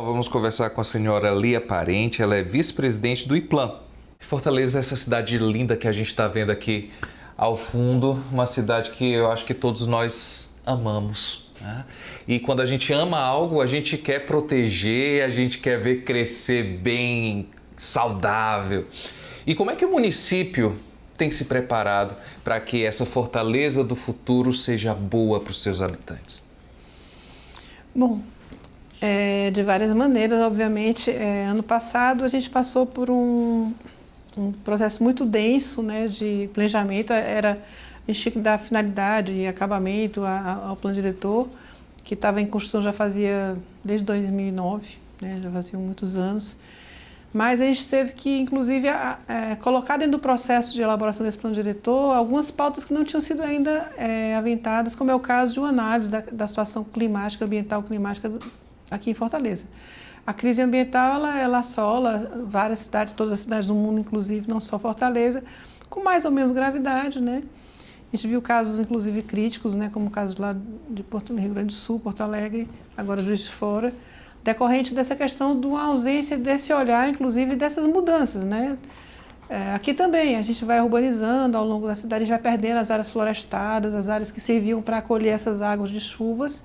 Vamos conversar com a senhora Lia Parente, ela é vice-presidente do IPLAN. Fortaleza é essa cidade linda que a gente está vendo aqui ao fundo, uma cidade que eu acho que todos nós amamos, né? E quando a gente ama algo, a gente quer proteger, a gente quer ver crescer bem, saudável. E como é que o município tem se preparado para que essa Fortaleza do futuro seja boa para os seus habitantes? Bom, de várias maneiras, obviamente. Ano passado a gente passou por um processo muito denso, né, de planejamento. A gente tinha que dar finalidade e acabamento ao plano diretor, que estava em construção já fazia desde 2009, né, já faziam muitos anos. Mas a gente teve que, inclusive, colocar dentro do processo de elaboração desse plano diretor algumas pautas que não tinham sido ainda aventadas, como é o caso de uma análise da situação climática, ambiental climática aqui em Fortaleza. A crise ambiental, ela assola várias cidades, todas as cidades do mundo, inclusive, não só Fortaleza, com mais ou menos gravidade, né? A gente viu casos, inclusive, críticos, né, como o caso lá de Rio Grande do Sul, Porto Alegre, agora Juiz de Fora, decorrente dessa questão de uma ausência desse olhar, inclusive, dessas mudanças, né? Aqui também, a gente vai urbanizando ao longo da cidade, a gente vai perdendo as áreas florestadas, as áreas que serviam para acolher essas águas de chuvas,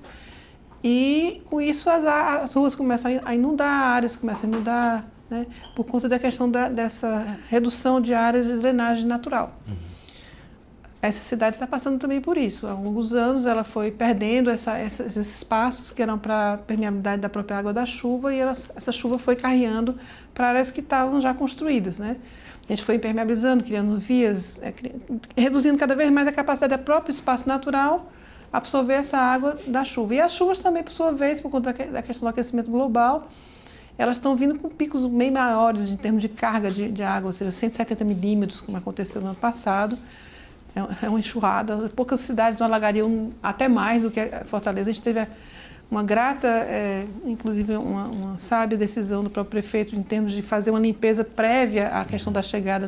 e com isso as ruas começam a inundar, áreas começam a inundar, né? Por conta da questão dessa redução de áreas de drenagem natural. Essa cidade está passando também por isso. Há alguns anos ela foi perdendo esses espaços que eram para permeabilidade da própria água da chuva, e essa chuva foi carreando para áreas que estavam já construídas, né? A gente foi impermeabilizando, criando vias, reduzindo cada vez mais a capacidade do próprio espaço natural absorver essa água da chuva. E as chuvas também, por sua vez, por conta da questão do aquecimento global, elas estão vindo com picos bem maiores em termos de carga de água, ou seja, 170 milímetros, como aconteceu no ano passado. É uma enxurrada. Poucas cidades não alagariam até mais do que a Fortaleza. A gente teve uma grata, inclusive uma sábia decisão do próprio prefeito em termos de fazer uma limpeza prévia à questão da chegada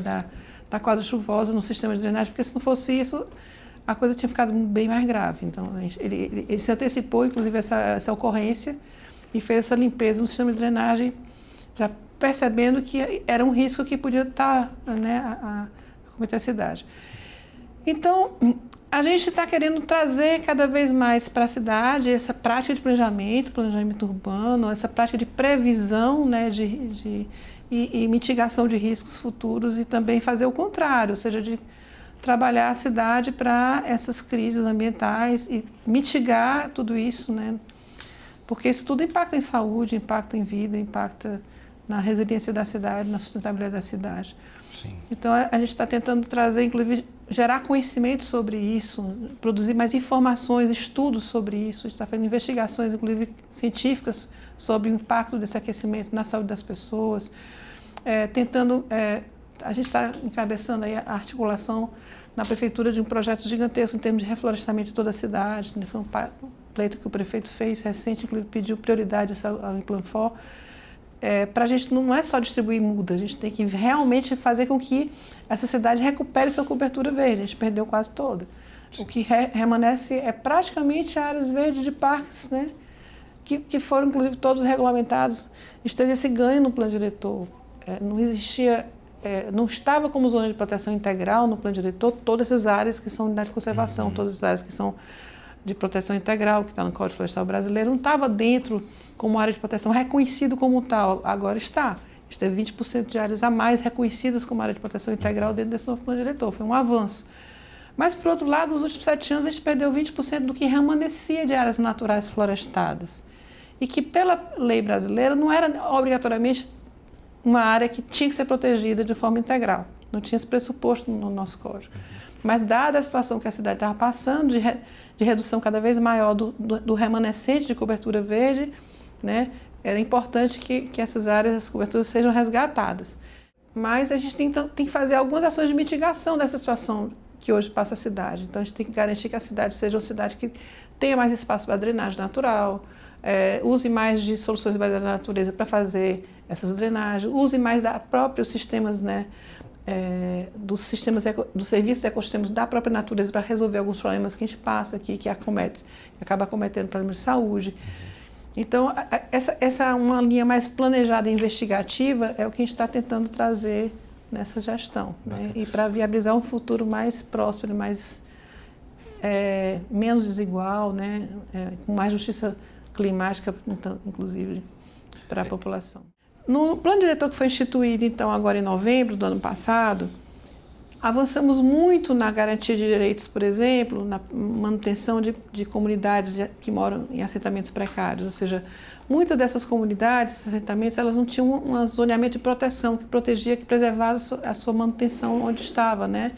da quadra chuvosa no sistema de drenagem, porque se não fosse isso, a coisa tinha ficado bem mais grave. Então, ele se antecipou, inclusive, essa ocorrência e fez essa limpeza no sistema de drenagem, já percebendo que era um risco que podia estar, né, a cometer a cidade. Então, a gente está querendo trazer cada vez mais para a cidade essa prática de planejamento urbano, essa prática de previsão, né, e mitigação de riscos futuros, e também fazer o contrário, ou seja, de trabalhar a cidade para essas crises ambientais e mitigar tudo isso, né? Porque isso tudo impacta em saúde, impacta em vida, impacta na resiliência da cidade, na sustentabilidade da cidade. Sim. Então, a gente está tentando trazer, inclusive, gerar conhecimento sobre isso, produzir mais informações, estudos sobre isso. A gente está fazendo investigações, inclusive, científicas sobre o impacto desse aquecimento na saúde das pessoas, a gente está encabeçando aí a articulação na prefeitura de um projeto gigantesco em termos de reflorestamento de toda a cidade. Foi um pleito que o prefeito fez recente, inclusive pediu prioridade ao Implanfor. Para a gente não é só distribuir muda, a gente tem que realmente fazer com que essa cidade recupere sua cobertura verde. A gente perdeu quase toda. Sim. O que remanesce é praticamente áreas verdes de parques, né? Que foram, inclusive, todos regulamentados. A gente teve esse ganho no plano diretor. Não existia... não estava como zona de proteção integral no plano diretor todas essas áreas que são unidade de conservação, todas as áreas que são de proteção integral, que está no Código Florestal Brasileiro, não estava dentro como área de proteção reconhecido como tal. Agora está. A gente teve 20% de áreas a mais reconhecidas como área de proteção integral dentro desse novo plano diretor. Foi um avanço. Mas, por outro lado, nos últimos 7 anos, a gente perdeu 20% do que remanescia de áreas naturais florestadas. E que, pela lei brasileira, não era obrigatoriamente uma área que tinha que ser protegida de forma integral. Não tinha esse pressuposto no nosso código. Mas, dada a situação que a cidade estava passando, de redução cada vez maior do remanescente de cobertura verde, né, era importante que essas áreas, essas coberturas sejam resgatadas. Mas a gente tem que fazer algumas ações de mitigação dessa situação que hoje passa a cidade. Então, a gente tem que garantir que a cidade seja uma cidade que tenha mais espaço para drenagem natural, use mais de soluções baseadas na natureza para fazer essas drenagens, use mais da próprios sistemas, né, dos serviços e ecossistemas da própria natureza para resolver alguns problemas que a gente passa aqui, que acaba acometendo problemas de saúde. Então, essa uma linha mais planejada e investigativa é o que a gente está tentando trazer nessa gestão, né? E para viabilizar um futuro mais próspero, menos desigual, né? Com mais justiça climática, então, inclusive, para a população. No plano diretor que foi instituído, então, agora em novembro do ano passado, avançamos muito na garantia de direitos, por exemplo, na manutenção de comunidades que moram em assentamentos precários, ou seja, muitas dessas comunidades, assentamentos, elas não tinham um zoneamento de proteção que protegia, que preservava a sua manutenção onde estava, né,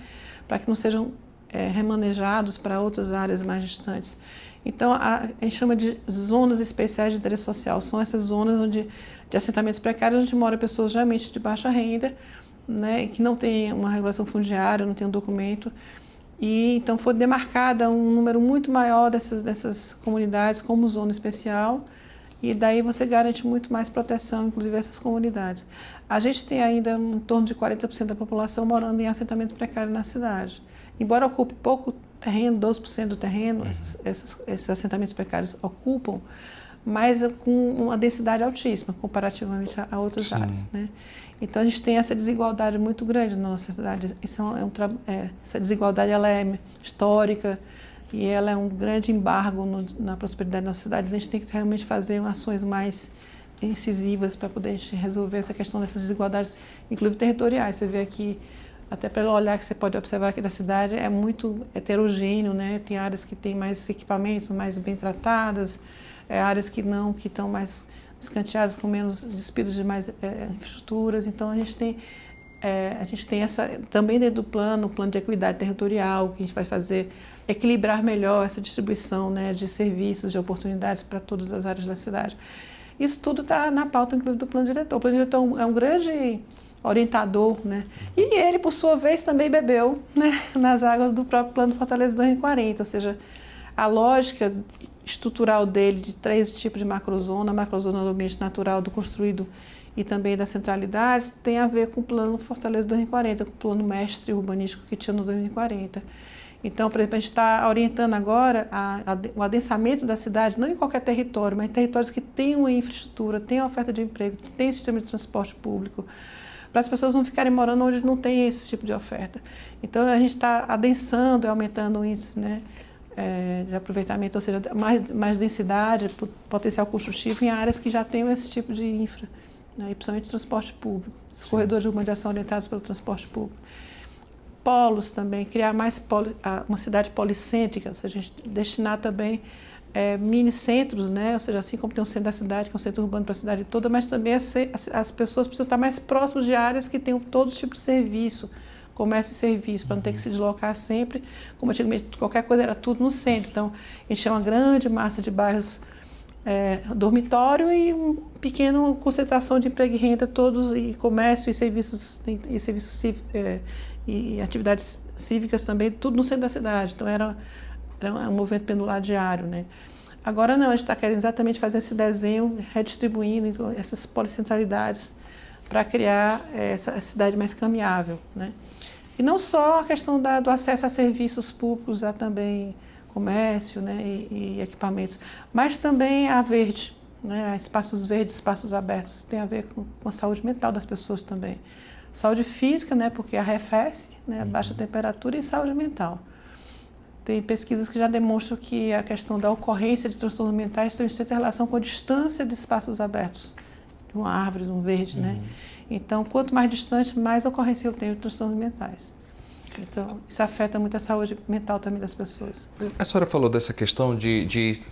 para que não sejam remanejados para outras áreas mais distantes. Então, a gente chama de zonas especiais de interesse social, são essas zonas de assentamentos precários onde moram pessoas geralmente de baixa renda, né, que não tem uma regulação fundiária, não tem um documento, e então foi demarcada um número muito maior dessas comunidades como zona especial, e daí você garante muito mais proteção, inclusive essas comunidades. A gente tem ainda em torno de 40% da população morando em assentamento precário na cidade. Embora ocupe pouco terreno, 12% do terreno, esses assentamentos precários ocupam, mas com uma densidade altíssima comparativamente a outras áreas, né? Então a gente tem essa desigualdade muito grande na nossa cidade. Essa desigualdade ela é histórica e ela é um grande embargo na prosperidade da nossa cidade. A gente tem que realmente fazer ações mais incisivas para poder resolver essa questão dessas desigualdades, inclusive territoriais. Você vê aqui, até pelo olhar que você pode observar aqui da cidade, é muito heterogêneo, né? Tem áreas que têm mais equipamentos, mais bem tratadas, áreas que estão mais escanteadas, com menos despidos de mais infraestruturas. Então a gente tem essa também dentro do plano, o plano de equidade territorial, que a gente vai fazer equilibrar melhor essa distribuição, né, de serviços, de oportunidades para todas as áreas da cidade. Isso tudo está na pauta, inclusive, do plano diretor. O plano diretor é um grande orientador, né? E ele, por sua vez, também bebeu, né, nas águas do próprio plano Fortaleza 2040, ou seja, a lógica estrutural dele de 3 tipos de macrozona, a macrozona do ambiente natural, do construído e também das centralidades, tem a ver com o plano Fortaleza 2040, com o plano mestre urbanístico que tinha no 2040. Então, por exemplo, a gente está orientando agora o adensamento da cidade, não em qualquer território, mas em territórios que têm uma infraestrutura, têm oferta de emprego, têm sistema de transporte público, para as pessoas não ficarem morando onde não tem esse tipo de oferta. Então, a gente está adensando e aumentando o índice, né, de aproveitamento, ou seja, mais densidade, potencial construtivo em áreas que já têm esse tipo de infra, né, e principalmente transporte público, os corredores de urbanização orientados pelo transporte público. Polos também, criar mais uma cidade policêntrica, ou seja, a gente destinar também mini centros, né, ou seja, assim como tem um centro da cidade, que é um centro urbano para a cidade toda, mas também as pessoas precisam estar mais próximas de áreas que tenham todo tipo de serviço, comércio e serviço, para não ter que se deslocar sempre, como antigamente qualquer coisa era tudo no centro. Então, a gente tinha uma grande massa de bairros dormitório e uma pequena concentração de emprego e renda, todos, e comércio e serviços e atividades cívicas também, tudo no centro da cidade. Então, era um movimento pendular diário, né? Agora não, a gente está querendo exatamente fazer esse desenho, redistribuindo essas policentralidades para criar essa cidade mais caminhável, né? E não só a questão do acesso a serviços públicos, a também comércio, né, e equipamentos, mas também a verde, né, espaços verdes, espaços abertos, tem a ver com a saúde mental das pessoas também. Saúde física, né, porque arrefece, né, baixa temperatura, e saúde mental. Tem pesquisas que já demonstram que a questão da ocorrência de transtornos mentais tem estreita relação com a distância de espaços abertos, de uma árvore, de um verde, né? Então, quanto mais distante, mais ocorrência eu tenho de transtornos mentais. Então, isso afeta muito a saúde mental também das pessoas. A senhora falou dessa questão de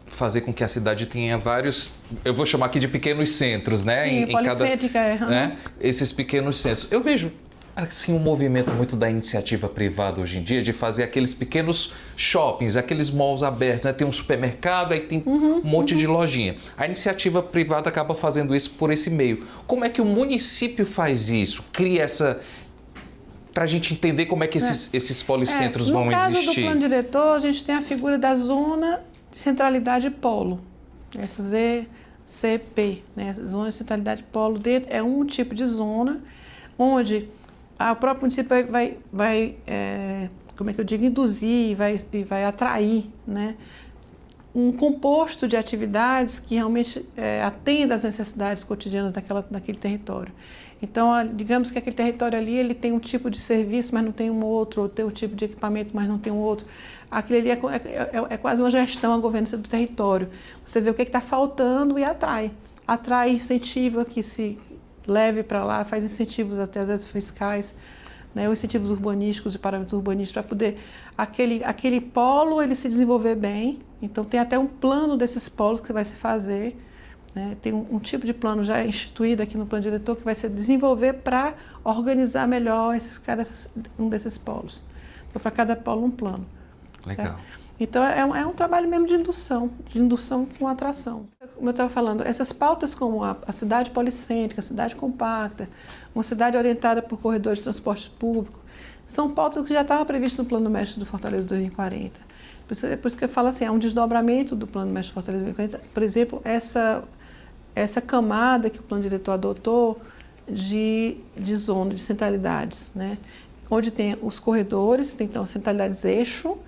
fazer com que a cidade tenha vários, eu vou chamar aqui de pequenos centros, né? Sim, policêntrica, né? Esses pequenos centros. Eu vejo assim um movimento muito da iniciativa privada hoje em dia de fazer aqueles pequenos shoppings, aqueles malls abertos, né? Tem um supermercado, aí tem um monte de lojinha. A iniciativa privada acaba fazendo isso por esse meio. Como é que o município faz isso? Cria essa... para a gente entender como é que esses policentros vão existir. No caso do plano diretor, a gente tem a figura da zona de centralidade polo, essa ZCP, né? Zona de centralidade polo dentro, é um tipo de zona onde o próprio município vai como é que eu digo, induzir e vai atrair, né, um composto de atividades que realmente atenda às necessidades cotidianas daquele território. Então, digamos que aquele território ali ele tem um tipo de serviço, mas não tem um outro, ou tem um tipo de equipamento, mas não tem um outro. Aquilo ali é quase uma gestão, a governança do território. Você vê o que está faltando e atrai. Atrai, incentiva que se leve para lá, faz incentivos até às vezes fiscais, né, os incentivos urbanísticos e parâmetros urbanísticos para poder aquele polo ele se desenvolver bem. Então tem até um plano desses polos que vai se fazer, né, tem um tipo de plano já instituído aqui no plano diretor que vai se desenvolver para organizar melhor um desses polos. Então para cada polo um plano. Legal. Certo? Então é um trabalho mesmo de indução com atração. Como eu estava falando, essas pautas como a cidade policêntrica, a cidade compacta, uma cidade orientada por corredores de transporte público, são pautas que já estavam previstas no Plano Mestre do Fortaleza 2040. Por isso que eu falo assim, é um desdobramento do Plano Mestre do Fortaleza 2040. Por exemplo, essa camada que o plano diretor adotou de zona, de centralidades, né? Onde tem os corredores, tem então centralidades eixo,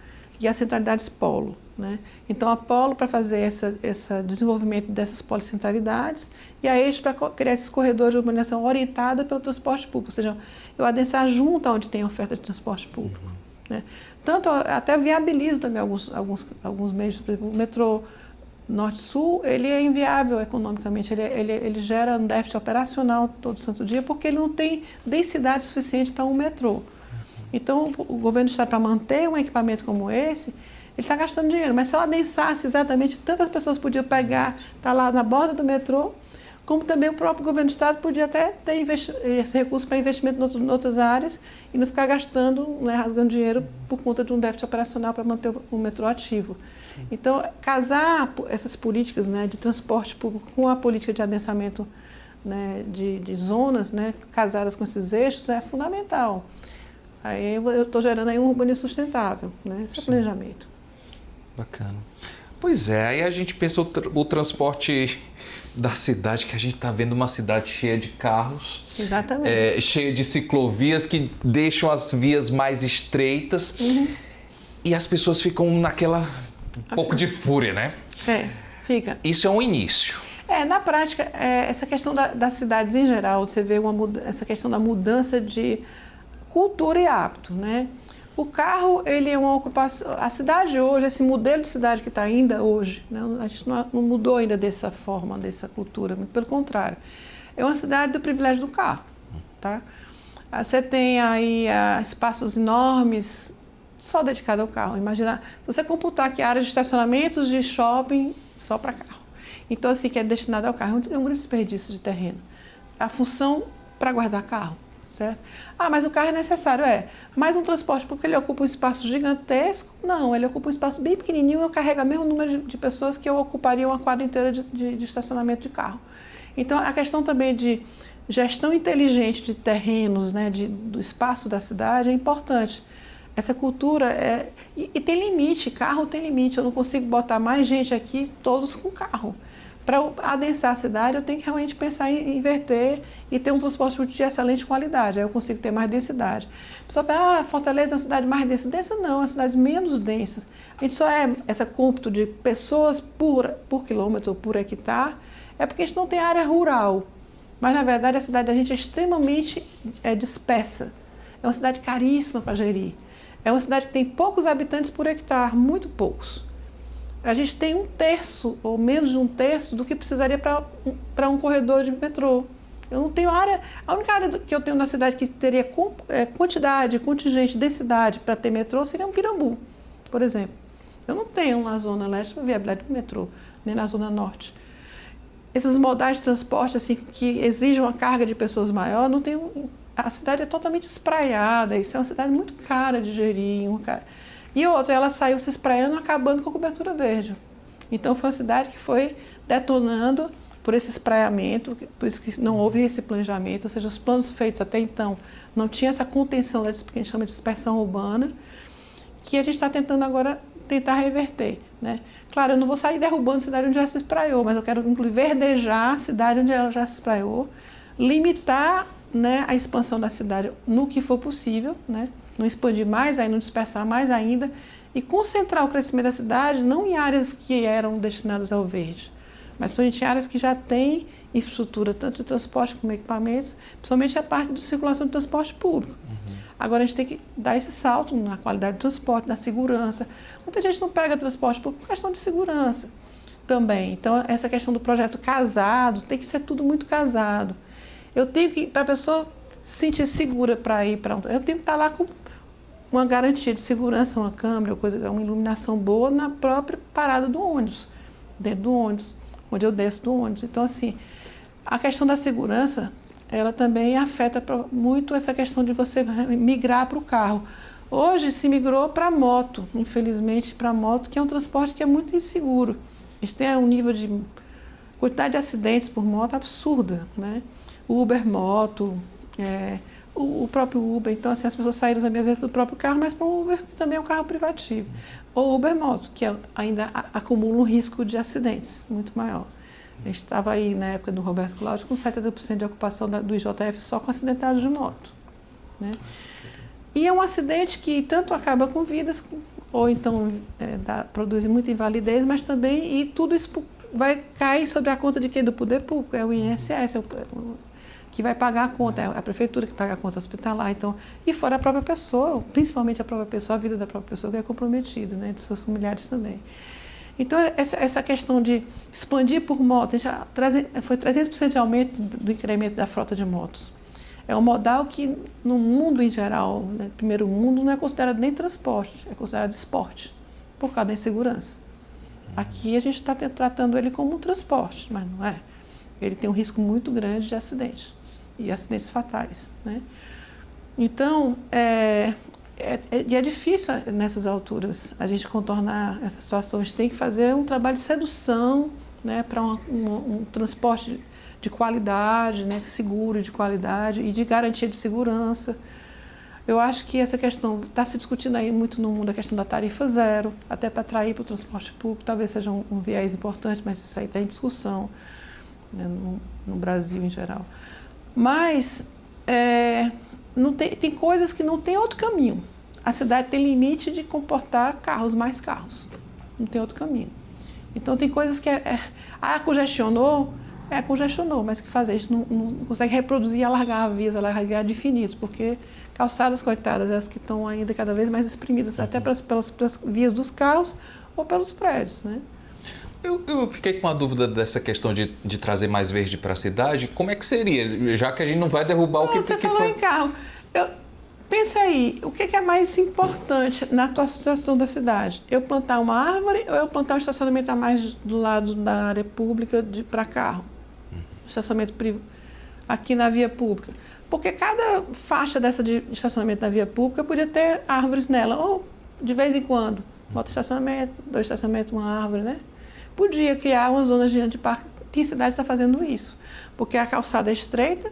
e as centralidades polo, né? Então a polo para fazer esse desenvolvimento dessas policentralidades e a eixo para criar esses corredores de urbanização orientada pelo transporte público, ou seja, eu adensar junto onde tem oferta de transporte público, né? Tanto até viabilizo também alguns meios, por exemplo, o metrô Norte-Sul, ele é inviável economicamente, ele gera um déficit operacional todo santo dia porque ele não tem densidade suficiente para um metrô. Então, o governo do estado, para manter um equipamento como esse, ele está gastando dinheiro. Mas se eu adensasse exatamente, tantas pessoas podiam estar lá na borda do metrô, como também o próprio governo do estado podia até ter esse recurso para investimento em outras áreas e não ficar gastando, né, rasgando dinheiro por conta de um déficit operacional para manter o metrô ativo. Então, casar essas políticas, né, de transporte público com a política de adensamento, né, de zonas, né, casadas com esses eixos é fundamental. Aí eu estou gerando aí um urbanismo sustentável, né? Esse é o planejamento. Bacana. Pois é, aí a gente pensa o transporte da cidade, que a gente está vendo uma cidade cheia de carros. Exatamente. Cheia de ciclovias que deixam as vias mais estreitas e as pessoas ficam naquela pouco de fúria, né? Fica. Isso é um início. Na prática, essa questão das cidades em geral, você vê essa questão da mudança de cultura e hábito, né? O carro, ele é uma ocupação. A cidade hoje, esse modelo de cidade que está ainda hoje, né? A gente não mudou ainda dessa forma, dessa cultura, muito pelo contrário. É uma cidade do privilégio do carro, tá? Você tem aí espaços enormes só dedicados ao carro. Imagina, se você computar que áreas de estacionamentos de shopping só para carro. Então, assim, que é destinado ao carro, é um grande desperdício de terreno. A função para guardar carro. Certo? Mas o carro é necessário, mas um transporte público ele ocupa um espaço gigantesco? Não, ele ocupa um espaço bem pequenininho e eu carrego o mesmo número de pessoas que eu ocuparia uma quadra inteira de estacionamento de carro. Então, a questão também de gestão inteligente de terrenos, né, do espaço da cidade é importante. Essa cultura e tem limite, carro tem limite, eu não consigo botar mais gente aqui, todos com carro. Para adensar a cidade, eu tenho que realmente pensar em inverter e ter um transporte público de excelente qualidade. Aí eu consigo ter mais densidade. O pessoal fala, Fortaleza é uma cidade mais densa. Densa não, é uma cidade menos densa. A gente só essa cômputo de pessoas por quilômetro ou por hectare, é porque a gente não tem área rural. Mas, na verdade, a cidade da gente é extremamente dispersa. É uma cidade caríssima para gerir. É uma cidade que tem poucos habitantes por hectare, muito poucos. A gente tem 1/3 ou menos de 1/3 do que precisaria para um corredor de metrô. Eu não tenho área. A única área que eu tenho na cidade que teria quantidade, contingente, densidade para ter metrô seria um Pirambu, por exemplo. Eu não tenho na zona leste a viabilidade do metrô, nem na zona norte. Esses modais de transporte assim, que exigem uma carga de pessoas maior, não tem. A cidade é totalmente espraiada, isso é uma cidade muito cara de gerir. E outra, ela saiu se espraiando, acabando com a cobertura verde. Então, foi uma cidade que foi detonando por esse espraiamento, por isso que não houve esse planejamento, ou seja, os planos feitos até então não tinha essa contenção que a gente chama de dispersão urbana, que a gente está tentando agora reverter, né? Claro, eu não vou sair derrubando cidade onde já se espraiou, mas eu quero, inclusive, verdejar a cidade onde ela já se espraiou, limitar, né, a expansão da cidade no que for possível, né? Não expandir mais, aí não dispersar mais ainda e concentrar o crescimento da cidade não em áreas que eram destinadas ao verde, mas principalmente em áreas que já têm infraestrutura, tanto de transporte como equipamentos, principalmente a parte de circulação de transporte público. Agora a gente tem que dar esse salto na qualidade do transporte, na segurança. Muita gente não pega transporte público por questão de segurança também. Então, essa questão do projeto casado, tem que ser tudo muito casado. Eu tenho que, para a pessoa se sentir segura para ir para eu tenho que estar lá com uma garantia de segurança, uma câmera, uma iluminação boa na própria parada do ônibus, dentro do ônibus, onde eu desço do ônibus. Então, assim, a questão da segurança, ela também afeta muito essa questão de você migrar para o carro. Hoje se migrou para a moto, infelizmente, para a moto, que é um transporte que é muito inseguro. A gente tem um nível de quantidade de acidentes por moto absurda, né? Uber, moto, o próprio Uber. Então, assim, as pessoas saíram também às vezes do próprio carro, mas para o Uber que também é um carro privativo. Ou Uber Moto, que ainda acumula um risco de acidentes muito maior. A gente estava aí na época do Roberto Cláudio com 70% de ocupação do IJF só com acidentados de moto, né? E é um acidente que tanto acaba com vidas, ou então produz muita invalidez, mas também, e tudo isso vai cair sobre a conta de quem? Do poder público, é o INSS, que vai pagar a conta, é a prefeitura que paga a conta hospitalar, então, e fora a própria pessoa, principalmente a própria pessoa, a vida da própria pessoa que é comprometida, né, de seus familiares também. Então, essa questão de expandir por moto, foi 300% de aumento do incremento da frota de motos. É um modal que, no mundo em geral, né, primeiro mundo, não é considerado nem transporte, é considerado esporte, por causa da insegurança. Aqui a gente está tratando ele como um transporte, mas não é. Ele tem um risco muito grande de acidentes, e acidentes fatais, né? Então, é difícil nessas alturas a gente contornar essa situação. A gente tem que fazer um trabalho de sedução, né, para um transporte de qualidade, né, seguro, de qualidade e de garantia de segurança. Eu acho que essa questão está se discutindo aí muito no mundo, a questão da tarifa zero, até para atrair para o transporte público, talvez seja um viés importante, mas isso aí está em discussão, né, no Brasil em geral. Mas tem coisas que não tem outro caminho. A cidade tem limite de comportar mais carros. Não tem outro caminho. Então, tem coisas que congestionou, congestionou, mas o que fazer? A gente não consegue reproduzir e alargar a via de infinito, porque calçadas, coitadas, essas que estão ainda cada vez mais exprimidas, até pelas vias dos carros ou pelos prédios, né? Eu fiquei com uma dúvida dessa questão de trazer mais verde para a cidade. Como é que seria? Já que a gente não vai derrubar o que... Você falou em carro. Pensa aí, o que é mais importante na tua situação da cidade? Eu plantar uma árvore ou eu plantar um estacionamento a mais do lado da área pública para carro? Estacionamento aqui na via pública. Porque cada faixa dessa de estacionamento na via pública podia ter árvores nela. Ou, de vez em quando, bota estacionamento, 2 estacionamentos, uma árvore, né? Podia criar uma zona de parque. Tem cidade que está fazendo isso. Porque a calçada é estreita,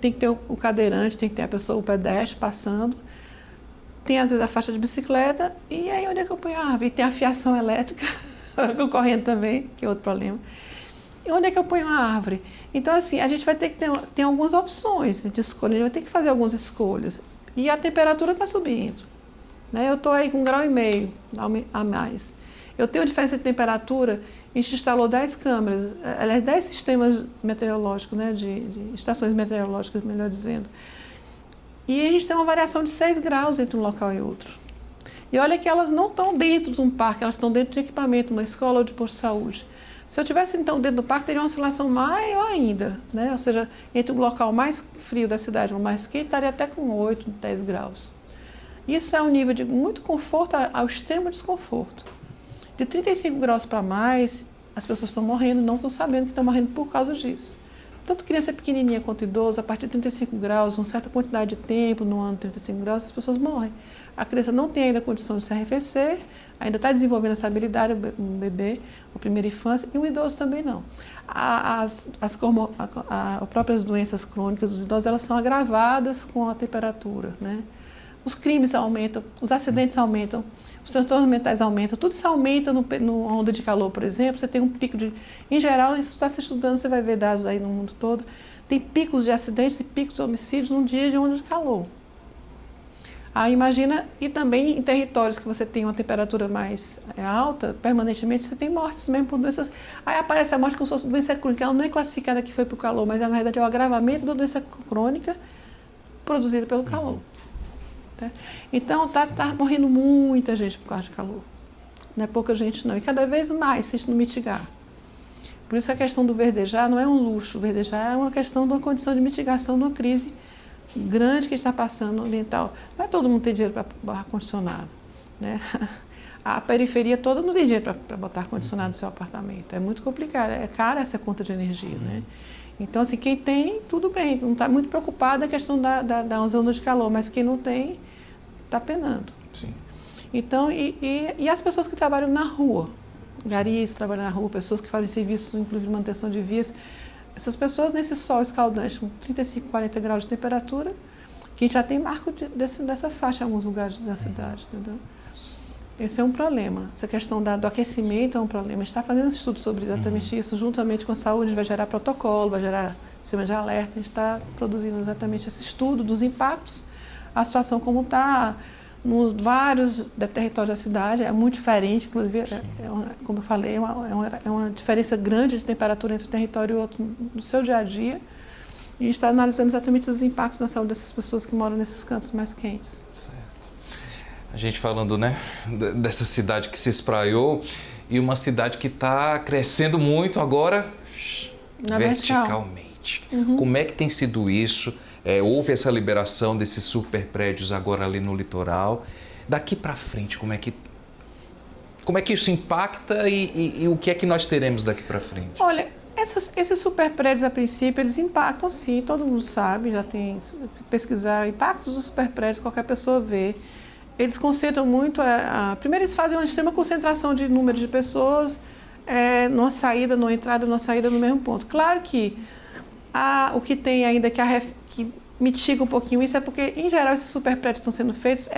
tem que ter o cadeirante, tem que ter a pessoa, o pedestre passando. Tem, às vezes, a faixa de bicicleta. E aí, onde é que eu ponho a árvore? E tem a fiação elétrica, concorrendo também, que é outro problema. E onde é que eu ponho a árvore? Então, assim, a gente vai ter que ter algumas opções de escolha. A gente vai ter que fazer algumas escolhas. E a temperatura está subindo, né? Eu estou aí com 1,5 graus a mais. Eu tenho diferença de temperatura, a gente instalou 10 câmeras, aliás, 10 sistemas meteorológicos, né, de estações meteorológicas, melhor dizendo. E a gente tem uma variação de 6 graus entre um local e outro. E olha que elas não estão dentro de um parque, elas estão dentro de equipamento, uma escola ou de posto de saúde. Se eu tivesse, então, dentro do parque, teria uma oscilação maior ainda, né? Ou seja, entre o local mais frio da cidade e o mais quente, estaria até com 8, 10 graus. Isso é um nível de muito conforto ao extremo desconforto. De 35 graus para mais, as pessoas estão morrendo, não estão sabendo que estão morrendo por causa disso. Tanto criança pequenininha quanto idoso, a partir de 35 graus, uma certa quantidade de tempo, no ano de 35 graus, as pessoas morrem. A criança não tem ainda condição de se arrefecer, ainda está desenvolvendo essa habilidade, um bebê, a primeira infância, e o idoso também não. As próprias doenças crônicas dos idosos, elas são agravadas com a temperatura, né? Os crimes aumentam, os acidentes aumentam, os transtornos mentais aumentam, tudo isso aumenta no onda de calor, por exemplo. Você tem um pico de... Em geral, isso está se estudando, você vai ver dados aí no mundo todo. Tem picos de acidentes e picos de homicídios num dia de onda de calor. Aí imagina, e também em territórios que você tem uma temperatura mais alta, permanentemente você tem mortes mesmo por doenças. Aí aparece a morte como se fosse doença crônica, ela não é classificada que foi para o calor, mas na verdade é o agravamento da doença crônica produzida pelo calor. Tá? Então tá morrendo muita gente por causa de calor. Não é pouca gente não, e cada vez mais se a gente não mitigar. Por isso a questão do verdejar não é um luxo, o verdejar é uma questão de uma condição de mitigação de uma crise grande que está passando ambiental. Não é todo mundo tem dinheiro para ar-condicionado, né? A periferia toda não tem dinheiro para botar ar-condicionado no seu apartamento. É muito complicado, é cara essa conta de energia, né? Então, assim, quem tem, tudo bem, não está muito preocupado na questão da zona de calor, mas quem não tem, está penando. Sim. Então, e as pessoas que trabalham na rua, garis, trabalham na rua, pessoas que fazem serviços, inclusive de manutenção de vias, essas pessoas nesse sol escaldante, com 35, 40 graus de temperatura, que a gente já tem marco dessa faixa em alguns lugares da cidade, entendeu? Esse é um problema. Essa questão do aquecimento é um problema. A gente está fazendo estudo sobre exatamente isso, juntamente com a saúde, a gente vai gerar protocolo, vai gerar sistema de alerta, a gente está produzindo exatamente esse estudo dos impactos, a situação como está, nos vários territórios da cidade, é muito diferente, inclusive, como eu falei, é uma diferença grande de temperatura entre um território e outro no seu dia a dia. E a gente está analisando exatamente os impactos na saúde dessas pessoas que moram nesses cantos mais quentes. A gente falando, né, dessa cidade que se espraiou e uma cidade que está crescendo muito agora verticalmente. Como é que tem sido isso? Houve essa liberação desses super prédios agora ali no litoral. Daqui para frente, como é que isso impacta e o que é que nós teremos daqui para frente? Olha, esses super prédios, a princípio, eles impactam sim, todo mundo sabe, já tem pesquisar impactos dos super prédios, qualquer pessoa vê. Eles concentram muito, primeiro eles fazem uma extrema concentração de número de pessoas, numa saída, numa entrada, numa saída no mesmo ponto. Claro que o que tem ainda que mitiga um pouquinho isso é porque, em geral, esses super prédios que estão sendo feitos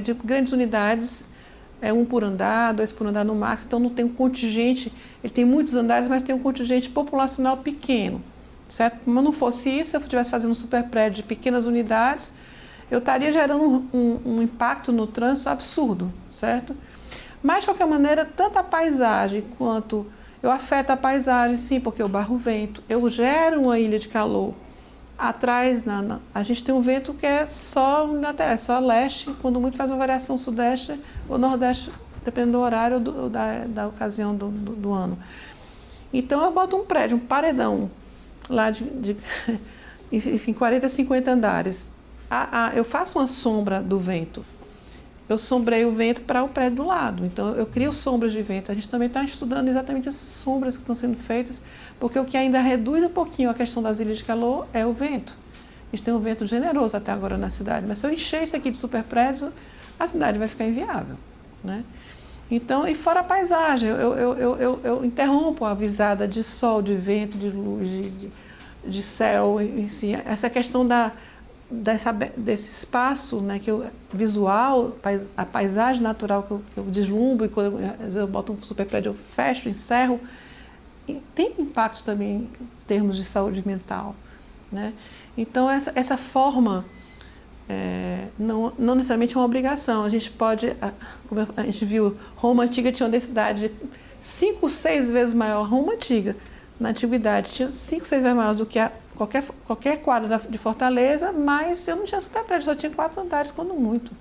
de grandes unidades, um por andar, 2 por andar no máximo, então não tem um contingente, ele tem muitos andares, mas tem um contingente populacional pequeno, certo? Se não fosse isso, se eu estivesse fazendo um super prédio de pequenas unidades, eu estaria gerando um impacto no trânsito absurdo, certo? Mas, de qualquer maneira, tanto a paisagem quanto eu afeto a paisagem, sim, porque eu barro o vento, eu gero uma ilha de calor. Atrás, a gente tem um vento que é só lateral, é só leste, quando muito faz uma variação sudeste ou nordeste, dependendo do horário ou da ocasião do ano. Então, eu boto um prédio, um paredão, lá enfim, 40, 50 andares. Eu faço uma sombra do vento. Eu sombreio o vento para o prédio do lado. Então, eu crio sombras de vento. A gente também está estudando exatamente essas sombras que estão sendo feitas, porque o que ainda reduz um pouquinho a questão das ilhas de calor é o vento. A gente tem um vento generoso até agora na cidade, mas se eu encher isso aqui de super prédios, a cidade vai ficar inviável, né? Então, e fora a paisagem, eu interrompo a visada de sol, de vento, de luz, de céu, assim, essa questão desse espaço, né, visual, a paisagem natural que eu deslumbro, e quando eu boto um super prédio, eu fecho, encerro, e tem impacto também em termos de saúde mental, né? Então, essa forma não necessariamente é uma obrigação. A gente pode, como a gente viu, Roma Antiga tinha uma densidade 5, 6 vezes maior. Roma Antiga, na Antiguidade, tinha 5, 6 vezes maior do que qualquer quadra de Fortaleza, mas eu não tinha super prédio, só tinha 4 andares, quando muito.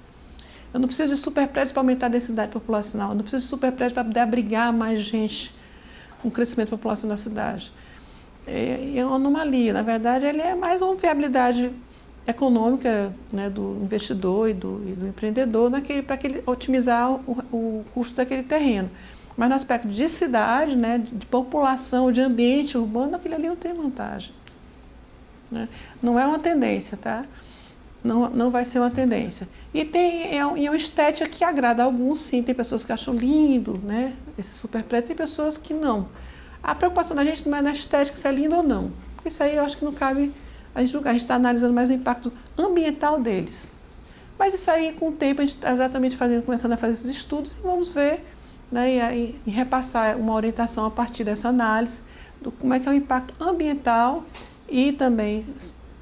Eu não preciso de super prédios para aumentar a densidade populacional, eu não preciso de super prédios para poder abrigar mais gente com o crescimento populacional da cidade. É uma anomalia. Na verdade, ele é mais uma viabilidade econômica, né, do investidor e do empreendedor para otimizar o custo daquele terreno. Mas no aspecto de cidade, né, de população, de ambiente urbano, aquilo ali não tem vantagem, né? Não é uma tendência, tá? Não vai ser uma tendência. E é uma estética que agrada a alguns, sim. Tem pessoas que acham lindo, né, esse super prédio, tem pessoas que não. A preocupação da gente não é na estética, se é lindo ou não. Porque isso aí eu acho que não cabe a gente julgar. A gente está analisando mais o impacto ambiental deles. Mas isso aí, com o tempo, a gente está exatamente começando a fazer esses estudos e vamos ver, né, e repassar uma orientação a partir dessa análise do como é que é o impacto ambiental e também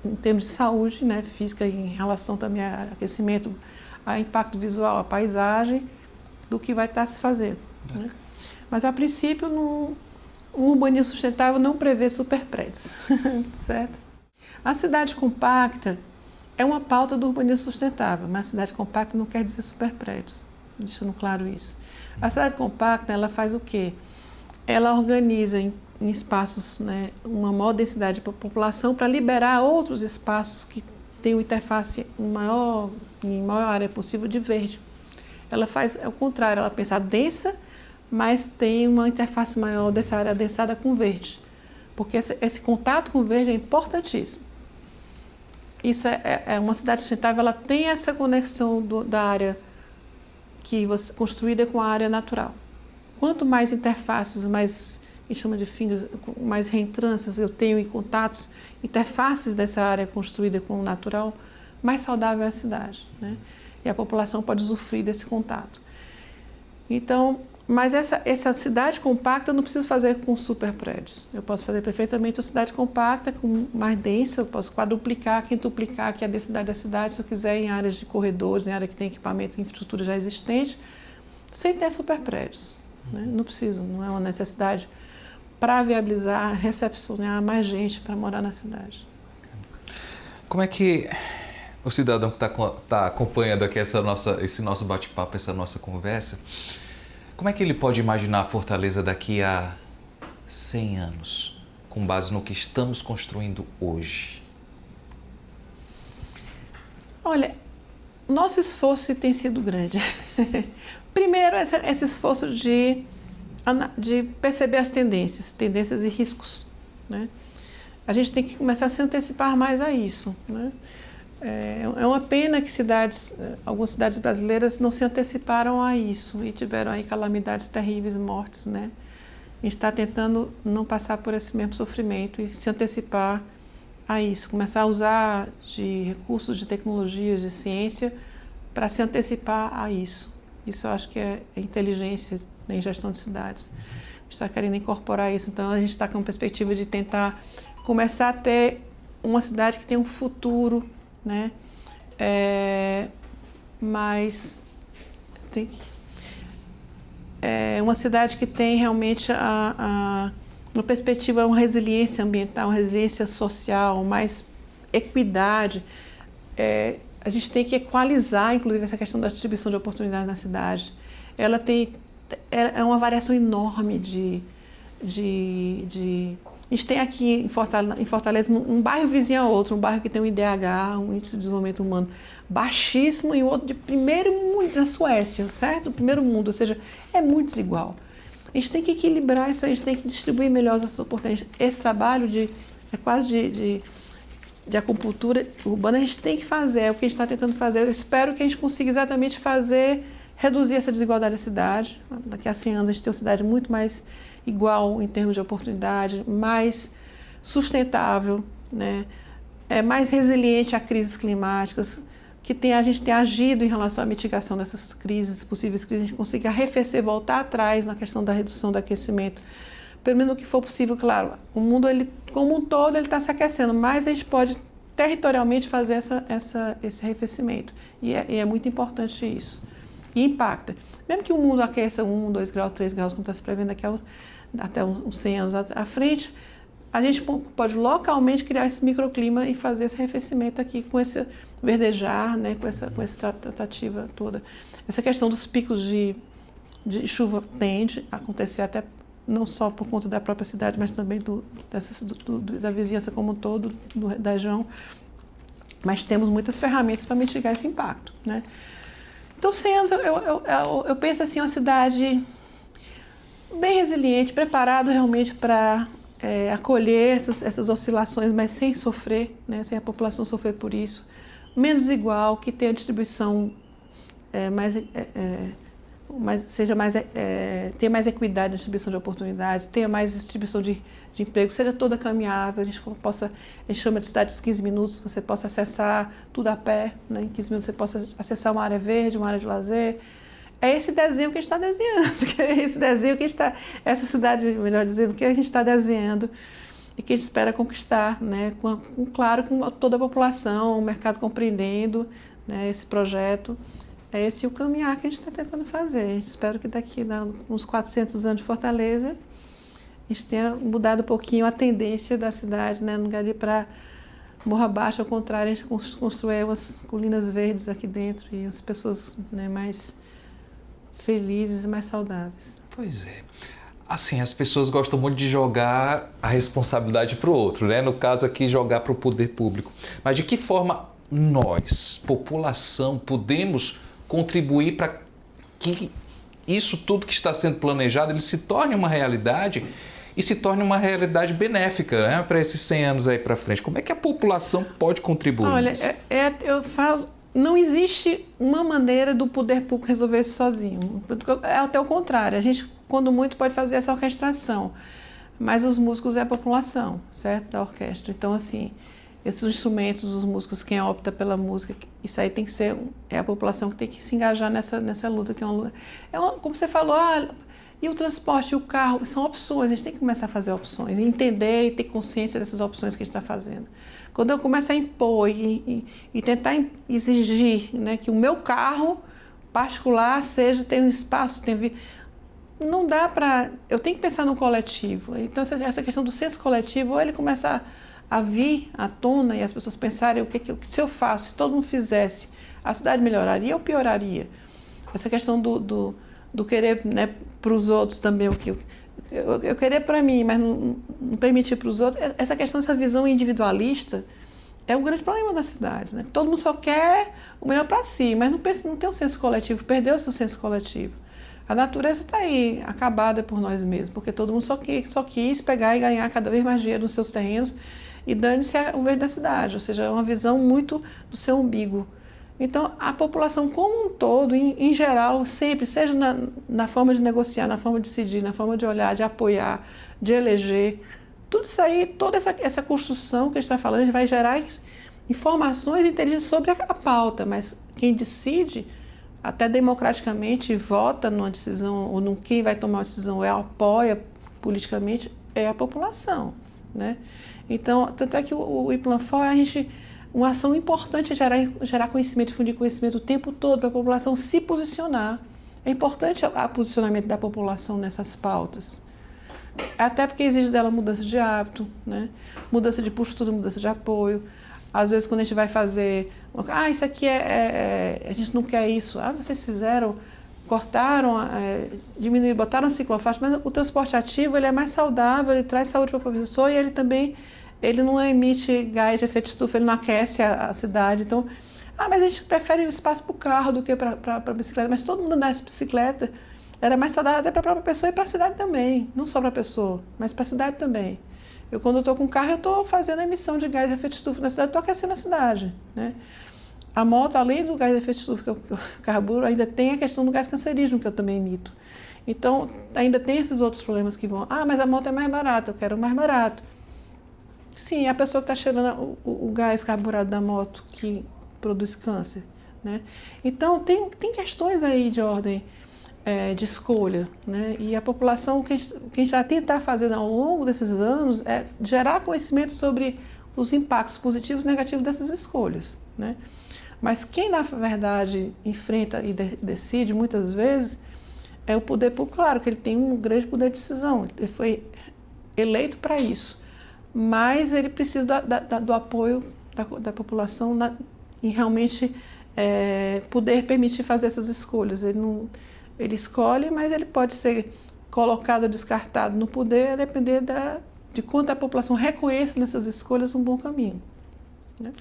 em termos de saúde, né, física, em relação também a aquecimento, a impacto visual, a paisagem, do que vai estar se fazendo. Né? Mas, a princípio, um urbanismo sustentável não prevê superprédios, certo? A cidade compacta é uma pauta do urbanismo sustentável, mas a cidade compacta não quer dizer superprédios, deixando claro isso. A cidade compacta, ela faz o quê? Ela organiza em espaços, né, uma maior densidade de população para liberar outros espaços que tenham interface em maior área possível de verde. Ela faz o contrário, ela pensa densa, mas tem uma interface maior dessa área adensada com verde. Porque esse contato com o verde é importantíssimo. Isso é uma cidade sustentável, ela tem essa conexão da área construída com a área natural. Quanto mais interfaces, mais, que chama de fins, mais reentrâncias eu tenho em contatos, interfaces dessa área construída com o natural, mais saudável é a cidade, né? E a população pode usufruir desse contato. Então, mas essa cidade compacta eu não preciso fazer com super prédios. Eu posso fazer perfeitamente uma cidade compacta, mais densa, eu posso quadruplicar, quintuplicar aqui a densidade da cidade, se eu quiser, em áreas de corredores, em área que tem equipamento e infraestrutura já existente, sem ter super prédios. Né? Não preciso, não é uma necessidade para viabilizar, recepcionar mais gente para morar na cidade. Como é que o cidadão que está acompanhando aqui esse nosso bate-papo, essa nossa conversa, como é que ele pode imaginar a Fortaleza daqui a 100 anos, com base no que estamos construindo hoje? Olha, nosso esforço tem sido grande. Primeiro, esse esforço de perceber as tendências e riscos. Né? A gente tem que começar a se antecipar mais a isso. Né? É uma pena que algumas cidades brasileiras não se anteciparam a isso e tiveram aí calamidades terríveis, mortes, né? A gente está tentando não passar por esse mesmo sofrimento e se antecipar a isso, começar a usar de recursos, de tecnologias, de ciência para se antecipar a isso. Isso eu acho que é inteligência em gestão de cidades. A gente está querendo incorporar isso, então a gente está com a perspectiva de tentar começar a ter uma cidade que tem um futuro, né? Mas uma cidade que tem realmente uma perspectiva, uma resiliência ambiental, uma resiliência social, mais equidade. A gente tem que equalizar, inclusive, essa questão da distribuição de oportunidades na cidade. Ela é uma variação enorme a gente tem aqui em Fortaleza um bairro vizinho a outro, um bairro que tem um IDH, um Índice de Desenvolvimento Humano, baixíssimo, e o outro de primeiro mundo na Suécia, certo? Primeiro mundo, ou seja, é muito desigual. A gente tem que equilibrar isso, a gente tem que distribuir melhor essas oportunidades. Esse trabalho é quase de acupuntura urbana, a gente tem que fazer, é o que a gente está tentando fazer. Eu espero que a gente consiga exatamente reduzir essa desigualdade da cidade. Daqui a 100 anos a gente tem uma cidade muito mais igual em termos de oportunidade, mais sustentável, né? Mais resiliente a crises climáticas, a gente tem agido em relação à mitigação dessas possíveis crises, a gente consiga arrefecer, voltar atrás na questão da redução do aquecimento, pelo menos o que for possível. Claro, o mundo como um todo ele está se aquecendo, mas a gente pode territorialmente fazer esse arrefecimento, e é muito importante isso. E impacta. Mesmo que o mundo aqueça 1, 2 graus, 3 graus, como está se prevendo aqui até uns 100 anos à frente, a gente pode localmente criar esse microclima e fazer esse arrefecimento aqui com esse verdejar, né, com essa tratativa toda. Essa questão dos picos de chuva tende a acontecer até não só por conta da própria cidade, mas também da vizinhança como um todo, da região. Mas temos muitas ferramentas para mitigar esse impacto, né? Então, 100 anos, eu penso assim, uma cidade bem resiliente, preparada realmente para acolher essas oscilações, mas sem sofrer, né, sem a população sofrer por isso. Menos igual, que tenha distribuição tenha mais equidade na distribuição de oportunidades, tenha mais distribuição de emprego, seja toda caminhável, a gente chama de cidade dos 15 minutos, você possa acessar tudo a pé, né? Em 15 minutos você possa acessar uma área verde, uma área de lazer. É esse desenho que a gente está desenhando, essa cidade, melhor dizendo, que a gente está desenhando. e que a gente espera conquistar, né? Claro, com toda a população, o mercado compreendendo, né, esse projeto. É esse o caminhar que a gente está tentando fazer. A gente espera que daqui a uns 400 anos de Fortaleza, a gente tenha mudado um pouquinho a tendência da cidade, né? No lugar de ir para Morro Abaixo, ao contrário, a gente construiu umas colinas verdes aqui dentro e as pessoas, né, mais felizes e mais saudáveis. Pois é. Assim, as pessoas gostam muito de jogar a responsabilidade para o outro, né? No caso aqui, jogar para o poder público. Mas de que forma nós, população, podemos contribuir para que isso tudo que está sendo planejado, ele se torne uma realidade e se torne uma realidade benéfica, né, para esses 100 anos aí para frente? Como é que a população pode contribuir? Olha, eu falo, não existe uma maneira do poder público resolver isso sozinho. É até o contrário, a gente, quando muito, pode fazer essa orquestração, mas os músicos é a população, certo, da orquestra. Então, assim, esses instrumentos, os músicos, quem opta pela música, isso aí tem que ser, é a população que tem que se engajar nessa luta, que é uma luta. Como você falou, e o transporte, e o carro, são opções, a gente tem que começar a fazer opções, entender e ter consciência dessas opções que a gente está fazendo. Quando eu começo a impor e tentar exigir, né, que o meu carro particular tenha um espaço, não dá para... Eu tenho que pensar no coletivo. Então, essa questão do senso coletivo, ou ele começa a vir à tona e as pessoas pensarem se eu faço, se todo mundo fizesse, a cidade melhoraria ou pioraria? Essa questão do querer, né, para os outros também, eu querer para mim, mas não permitir para os outros, essa questão, essa visão individualista é o grande problema da cidade, né? Todo mundo só quer o melhor para si, mas não tem um senso coletivo, perdeu o seu senso coletivo. A natureza está aí, acabada por nós mesmos, porque todo mundo só quis pegar e ganhar cada vez mais dinheiro nos seus terrenos e dane-se o verde da cidade, ou seja, é uma visão muito do seu umbigo. Então, a população como um todo, em geral, sempre, seja na forma de negociar, na forma de decidir, na forma de olhar, de apoiar, de eleger, tudo isso aí, toda essa construção que a gente está falando, a gente vai gerar informações inteligentes sobre a pauta, mas quem decide, até democraticamente, vota numa decisão, ou quem vai tomar uma decisão, ou apoia politicamente, é a população, né? Então, tanto é que o IPLAN-FOR, uma ação importante é gerar conhecimento, difundir conhecimento o tempo todo para a população se posicionar. É importante o posicionamento da população nessas pautas. Até porque exige dela mudança de hábito, né? Mudança de postura, mudança de apoio. Às vezes, quando a gente vai fazer... isso aqui a gente não quer isso. Vocês fizeram, cortaram, diminuíram, botaram ciclofaixa, mas o transporte ativo ele é mais saudável, ele traz saúde para a pessoa e ele também... Ele não emite gás de efeito de estufa, ele não aquece a cidade. Então, mas a gente prefere o espaço para o carro do que para a bicicleta. Mas todo mundo andasse de bicicleta era mais saudável até para a própria pessoa e para a cidade também. Não só para a pessoa, mas para a cidade também. Quando eu estou com o carro, eu estou fazendo a emissão de gás de efeito de estufa na cidade, estou aquecendo a cidade, né? A moto, além do gás de efeito de estufa que eu carburo, ainda tem a questão do gás cancerígeno que eu também emito. Então, ainda tem esses outros problemas que vão... mas a moto é mais barata, eu quero mais barato. Sim, a pessoa que está cheirando o gás carburado da moto que produz câncer, né? Então, tem questões aí de ordem de escolha, né? E a população, o que a gente vai tentar fazer ao longo desses anos é gerar conhecimento sobre os impactos positivos e negativos dessas escolhas, né? Mas quem, na verdade, enfrenta e decide, muitas vezes, é o poder público. Claro que ele tem um grande poder de decisão, ele foi eleito para isso. Mas ele precisa do apoio da população em realmente poder permitir fazer essas escolhas. Ele escolhe, mas ele pode ser colocado ou descartado no poder a depender de quanto a população reconhece nessas escolhas um bom caminho, né?